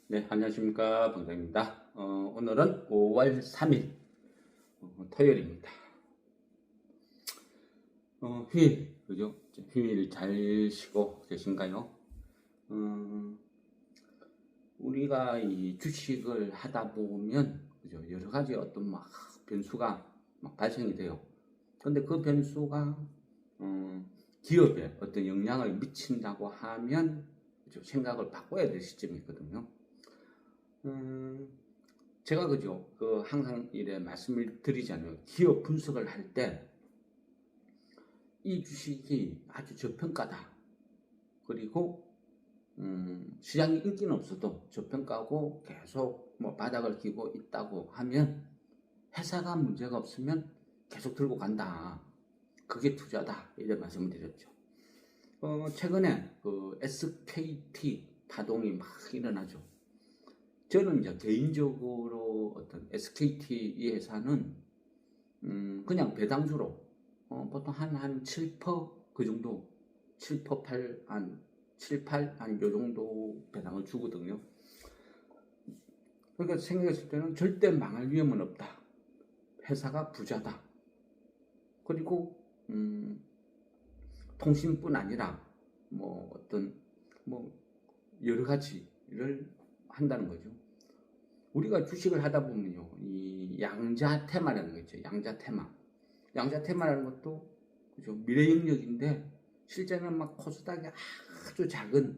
네, 안녕하십니까. 방장입니다. 오늘은 5월 3일, 토요일입니다. 휴일, 그죠? 휴일 잘 쉬고 계신가요? 우리가 이 주식을 하다 보면, 그죠? 여러 가지 어떤 막 변수가 막 발생이 돼요. 근데 그 변수가, 기업에 어떤 영향을 미친다고 하면, 그죠? 생각을 바꿔야 될 시점이 있거든요. 제가 그죠? 항상 이래 말씀을 드리잖아요. 기업 분석을 할 때 이 주식이 아주 저평가다. 그리고 시장에 인기는 없어도 저평가고 계속 뭐 바닥을 기고 있다고 하면 회사가 문제가 없으면 계속 들고 간다. 그게 투자다. 이런 말씀을 드렸죠. 최근에 SKT 파동이 막 일어나죠. 저는 이제 개인적으로 어떤 SKT 이 회사는 그냥 배당주로 보통 한 7%그 정도 7% 8, 한 7, 8, 한 요 정도 배당을 주거든요. 그러니까 생각했을 때는 절대 망할 위험은 없다. 회사가 부자다. 그리고 통신뿐 아니라 뭐 어떤 뭐 여러 가지를 한다는 거죠. 우리가 주식을 하다 보면요, 이 양자 테마라는 거 있죠. 양자 테마. 양자 테마라는 것도 그죠? 미래 영역인데 실제는 막 코스닥이 아주 작은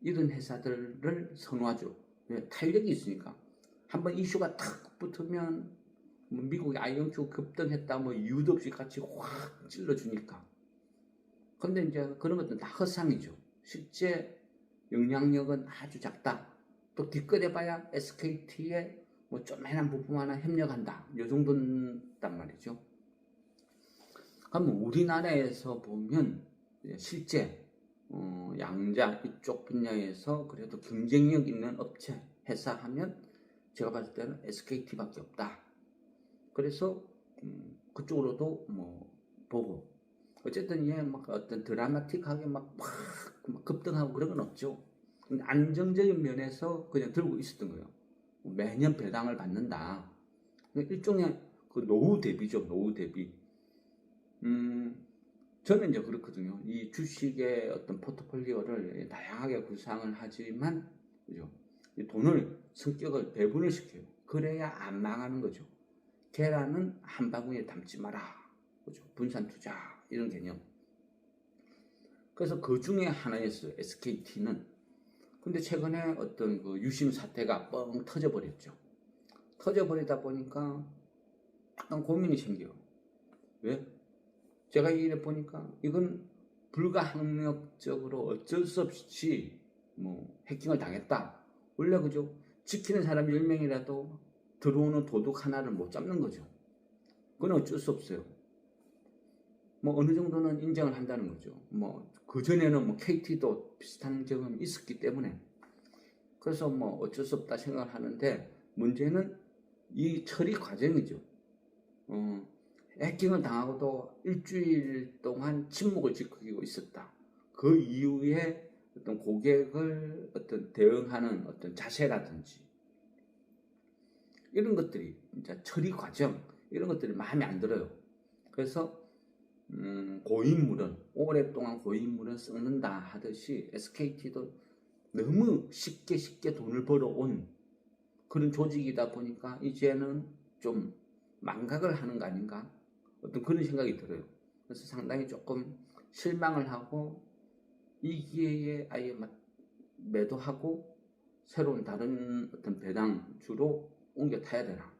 이런 회사들을 선호하죠. 왜? 탄력이 있으니까. 한번 이슈가 탁 붙으면 뭐 미국의 IMF 급등했다 뭐 이유도 없이 같이 확 찔러주니까. 근데 이제 그런 것들은 다 허상이죠. 실제 영향력은 아주 작다. 또 뒷거래 봐야 SKT에 뭐 조그만한 부품 하나 협력한다. 요 정도단 말이죠. 그럼 우리나라에서 보면 실제 양자 이쪽 분야에서 그래도 경쟁력 있는 업체, 회사 하면 제가 봤을 때는 SKT밖에 없다. 그래서 그쪽으로도 뭐 보고 어쨌든 얘 막 어떤 드라마틱하게 막 급등하고 그런 건 없죠. 근데 안정적인 면에서 그냥 들고 있었던 거예요. 매년 배당을 받는다. 일종의 그 노후 대비죠, 노후 대비. 저는 이제 그렇거든요. 이 주식의 어떤 포트폴리오를 다양하게 구상을 하지만, 그죠? 이 돈을, 성격을 배분을 시켜요. 그래야 안 망하는 거죠. 계란은 한 바구니에 담지 마라. 그죠? 분산 투자, 이런 개념. 그래서 그 중에 하나였어요. SKT는. 근데 최근에 어떤 그 유심 사태가 뻥 터져버렸죠. 터져버리다 보니까 약간 고민이 생겨요. 왜? 제가 이래 보니까 이건 불가항력적으로 어쩔 수 없이 뭐 해킹을 당했다. 원래 그죠? 지키는 사람 10명이라도 들어오는 도둑 하나를 못 잡는 거죠. 그건 어쩔 수 없어요. 뭐 어느 정도는 인정을 한다는 거죠. 뭐 그전에는 뭐 KT도 비슷한 경험이 있었기 때문에 그래서 뭐 어쩔 수 없다 생각을 하는데 문제는 이 처리 과정이죠. 해킹을 당하고도 일주일 동안 침묵을 지키고 있었다. 그 이후에 어떤 고객을 어떤 대응하는 어떤 자세라든지 이런 것들이 이제 처리 과정 이런 것들이 마음에 안 들어요. 그래서 고인물은 오랫동안 고인물은 썩는다 하듯이 SKT도 너무 쉽게 돈을 벌어온 그런 조직이다 보니까 이제는 좀 망각을 하는 거 아닌가 어떤 그런 생각이 들어요. 그래서 상당히 조금 실망을 하고 이 기회에 아예 매도하고 새로운 다른 어떤 배당주로 옮겨 타야 되나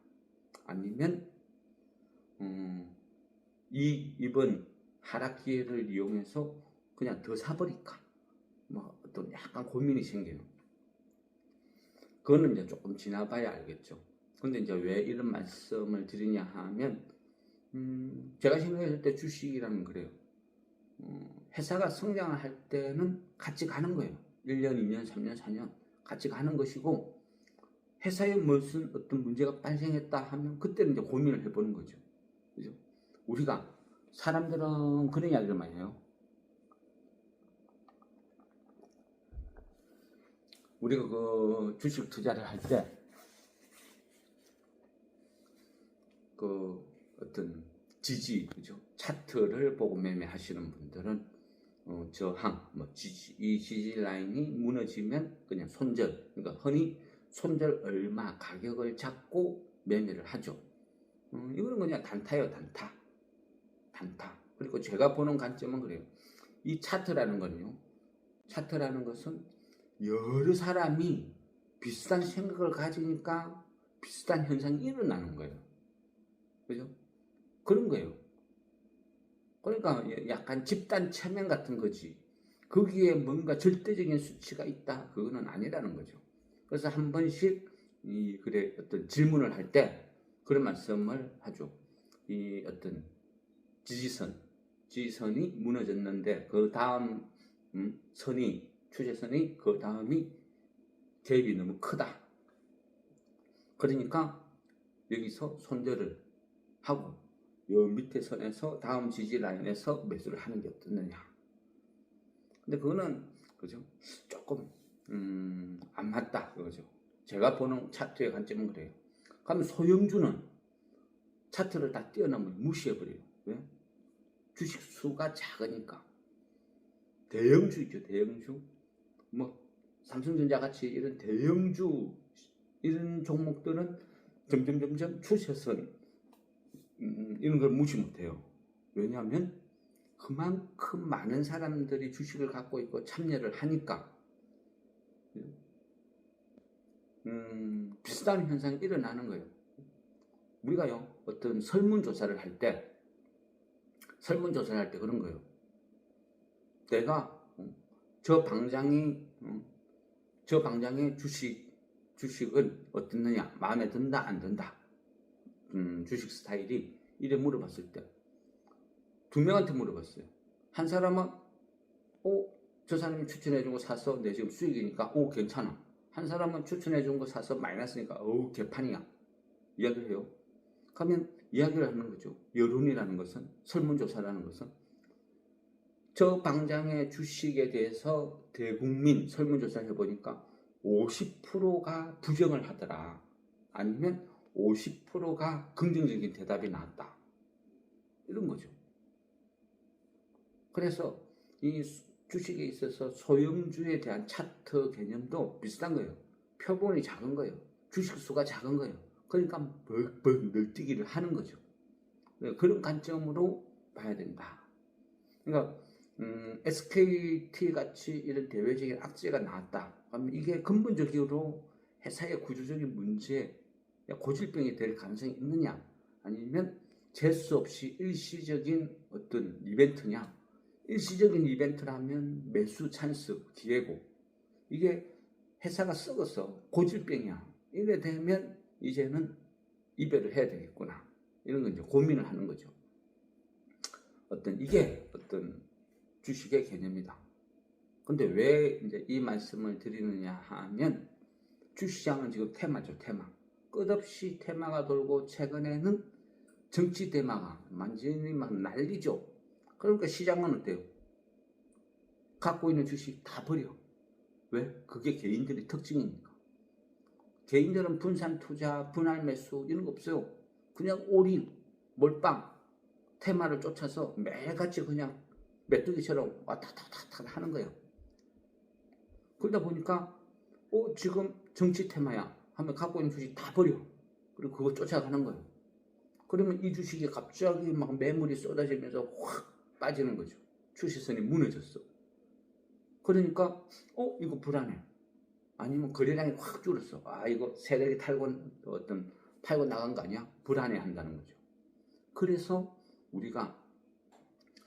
아니면 이번 하락 기회를 이용해서 그냥 더 사버릴까 뭐 어떤 약간 고민이 생겨요. 그거는 이제 조금 지나봐야 알겠죠. 근데 이제 왜 이런 말씀을 드리냐 하면 제가 생각했을 때 주식이라는 그래요. 회사가 성장을 할 때는 같이 가는 거예요. 1년, 2년, 3년, 4년 같이 가는 것이고 회사에 무슨 어떤 문제가 발생했다 하면 그때는 이제 고민을 해보는 거죠. 그죠? 우리가 사람들은 그런 이야기를 많이 해요. 우리가 그 주식 투자를 할 때 그 어떤 지지, 그죠? 차트를 보고 매매하시는 분들은 저항, 뭐 지지, 이 지지 라인이 무너지면 그냥 손절, 그러니까 흔히 손절 얼마 가격을 잡고 매매를 하죠. 이거는 그냥 단타예요, 단타. 그리고 제가 보는 관점은 그래요. 이 차트라는 거는요, 차트라는 것은 여러 사람이 비슷한 생각을 가지니까 비슷한 현상이 일어나는 거예요. 그죠? 그런 거예요. 그러니까 약간 집단 체면 같은 거지. 거기에 뭔가 절대적인 수치가 있다, 그거는 아니라는 거죠. 그래서 한 번씩 그래 어떤 질문을 할 때 그런 말씀을 하죠. 이 어떤 지지선이 무너졌는데 그 다음 추세선이 그 다음이 갭이 너무 크다. 그러니까 여기서 손절을 하고 요 밑에 선에서 다음 지지 라인에서 매수를 하는 게 어떻느냐. 근데 그거는 그죠? 조금 안 맞다 그거죠. 제가 보는 차트의 관점은 그래요. 그럼 소형주는 차트를 다 뛰어넘으면 무시해버려요. 왜? 주식 수가 작으니까. 대형주 있죠, 대형주. 뭐 삼성전자 같이 이런 대형주 이런 종목들은 점점 추세선 이런 걸 무시 못해요. 왜냐하면 그만큼 많은 사람들이 주식을 갖고 있고 참여를 하니까 비슷한 현상이 일어나는 거예요. 우리가요 어떤 설문조사를 할 때 그런 거예요. 내가 저 방장의 주식은 어떻느냐, 마음에 든다 안 든다, 주식 스타일이 이래 물어봤을 때 두 명한테 물어봤어요. 한 사람은 저 사람이 추천해준 거 사서 내 지금 수익이니까 괜찮아. 한 사람은 추천해준 거 사서 마이너스니까 개판이야, 이야기를 해요. 그러면 이야기를 하는 거죠. 여론이라는 것은, 설문조사라는 것은 저 방장의 주식에 대해서 대국민 설문조사를 해보니까 50%가 부정을 하더라, 아니면 50%가 긍정적인 대답이 나왔다, 이런 거죠. 그래서 이 주식에 있어서 소형주에 대한 차트 개념도 비슷한 거예요. 표본이 작은 거예요. 주식 수가 작은 거예요. 그러니까 벌벌 늘뛰기를 하는 거죠. 그런 관점으로 봐야 된다. 그러니까 SKT 같이 이런 대외적인 악재가 나왔다. 그러면 이게 근본적으로 회사의 구조적인 문제, 고질병이 될 가능성이 있느냐, 아니면 재수 없이 일시적인 어떤 이벤트냐. 일시적인 이벤트라면 매수 찬스 기회고, 이게 회사가 썩어서 고질병이야, 이래 되면 이제는 이별을 해야 되겠구나, 이런 거 이제 고민을 하는 거죠. 이게 어떤 주식의 개념이다. 근데 왜 이제 이 말씀을 드리느냐 하면, 주시장은 지금 테마죠, 테마. 끝없이 테마가 돌고, 최근에는 정치 테마가 완전히 막 난리죠. 그러니까 시장은 어때요? 갖고 있는 주식 다 버려. 왜? 그게 개인들의 특징이니까. 개인들은 분산 투자, 분할 매수 이런 거 없어요. 그냥 올인, 몰빵, 테마를 쫓아서 매일같이 그냥 메뚜기처럼 왔다 갔다 하는 거예요. 그러다 보니까 지금 정치 테마야 하면 갖고 있는 주식 다 버려. 그리고 그거 쫓아가는 거예요. 그러면 이 주식이 갑자기 막 매물이 쏟아지면서 확 빠지는 거죠. 추세선이 무너졌어. 그러니까 이거 불안해. 아니면 거래량이 확 줄었어. 이거 세력이 팔고 나간 거 아니야? 불안해 한다는 거죠. 그래서 우리가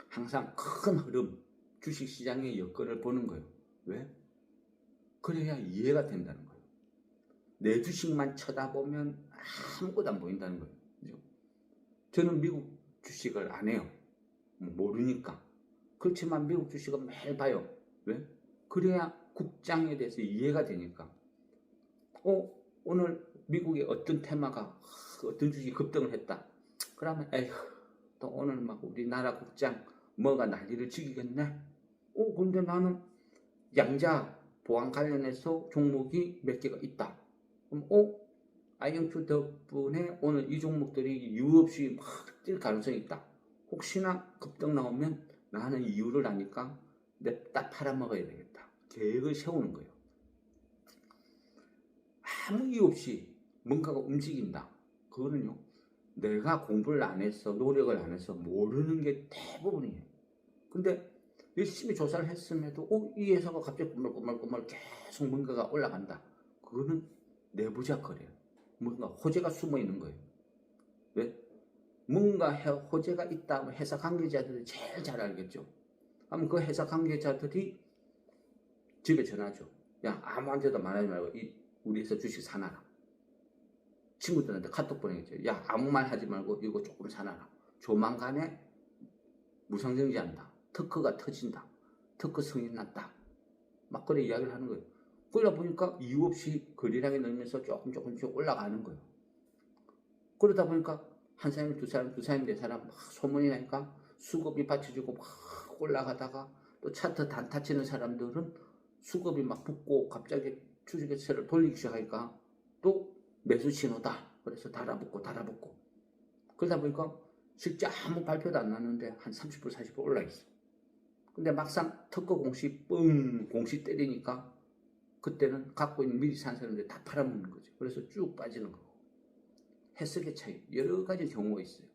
항상 큰 흐름, 주식시장의 여건을 보는 거예요. 왜? 그래야 이해가 된다는 거예요. 내 주식만 쳐다보면 아무것도 안 보인다는 거예요. 그죠? 저는 미국 주식을 안 해요. 모르니까. 그렇지만 미국 주식은 매일 봐요. 왜? 그래야 국장에 대해서 이해가 되니까. 오늘 미국의 어떤 테마가, 어떤 주식이 급등을 했다. 그러면 또 오늘 막 우리나라 국장 뭐가 난리를 치겠네. 근데 나는 양자 보안 관련해서 종목이 몇 개가 있다. 그럼 아이영표 덕분에 오늘 이 종목들이 이유 없이 막 뛸 가능성이 있다. 혹시나 급등 나오면 나는 이유를 아니까 냅다 팔아먹어야 되겠다. 계획을 세우는 거예요. 아무 이유 없이 뭔가가 움직인다. 그거는요, 내가 공부를 안 해서, 노력을 안 해서 모르는 게 대부분이에요. 근데 열심히 조사를 했음에도 이 회사가 갑자기 꾸물꾸물 계속 뭔가가 올라간다. 그거는 내부자 거래요. 뭔가 호재가 숨어 있는 거예요. 왜? 뭔가 호재가 있다. 회사 관계자들이 제일 잘 알겠죠. 그럼 그 회사 관계자들이 집에 전화하죠. 야, 아무한테도 말하지 말고 우리 회사 주식 사놔라. 친구들한테 카톡 보내겠죠. 야, 아무 말 하지 말고 이거 조금 사놔라. 조만간에 무상증지한다. 특허가 터진다. 특허 승인 났다. 막 그래 이야기를 하는 거예요. 그러다 보니까 이유 없이 거래량이 늘면서 조금씩 올라가는 거예요. 그러다 보니까 한 사람, 두 사람, 네 사람 막 소문이 나니까 수급이 받쳐주고 막 올라가다가 또 차트 단타 치는 사람들은 수급이 막 붙고 갑자기 주식시세를 돌리기 시작하니까 또 매수 신호다. 그래서 달아붙고 그러다 보니까 실제 아무 발표도 안 났는데 한 30% 40% 올라 있어. 근데 막상 특허 공시 때리니까 그때는 갖고 있는 미리 산 사람들 다 팔아먹는 거죠. 그래서 쭉 빠지는 거고. 해석의 차이, 여러 가지 경우가 있어요.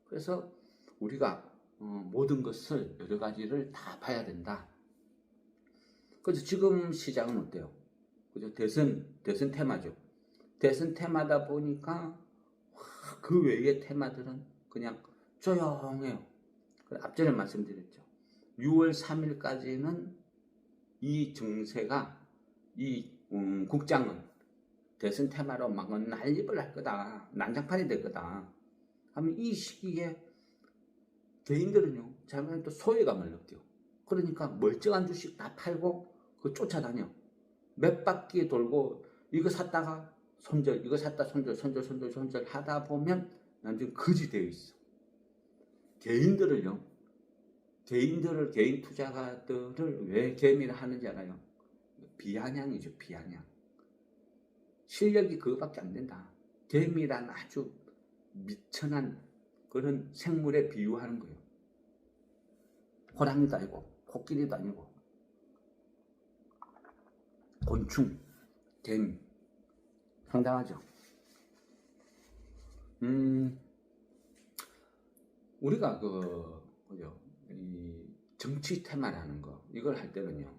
그래서 우리가 모든 것을 여러 가지를 다 봐야 된다. 그래서 지금 시장은 어때요? 그죠? 대선 테마죠. 대선 테마다 보니까 그 외의 테마들은 그냥 조용해요. 앞전에 말씀드렸죠. 6월 3일까지는 이 증세가 국장은 대선 테마로 막 난립을 할 거다. 난장판이 될 거다. 하면 이 시기에 개인들은요, 자기는 또 소외감을 느껴. 그러니까 멀쩡한 주식 다 팔고 그 쫓아다녀. 몇 바퀴 돌고 이거 샀다가 손절, 이거 샀다 손절 하다 보면 나중에 거지 되어 있어. 개인 투자가들을 왜 개미를 하는지 알아요? 비아냥이죠, 비아냥. 실력이 그거밖에 안 된다. 개미란 아주 미천한 그런 생물에 비유하는 거예요. 호랑이도 아니고, 코끼리도 아니고, 곤충, 개미. 상당하죠. 우리가 이 정치 테마라는 거, 이걸 할 때는요,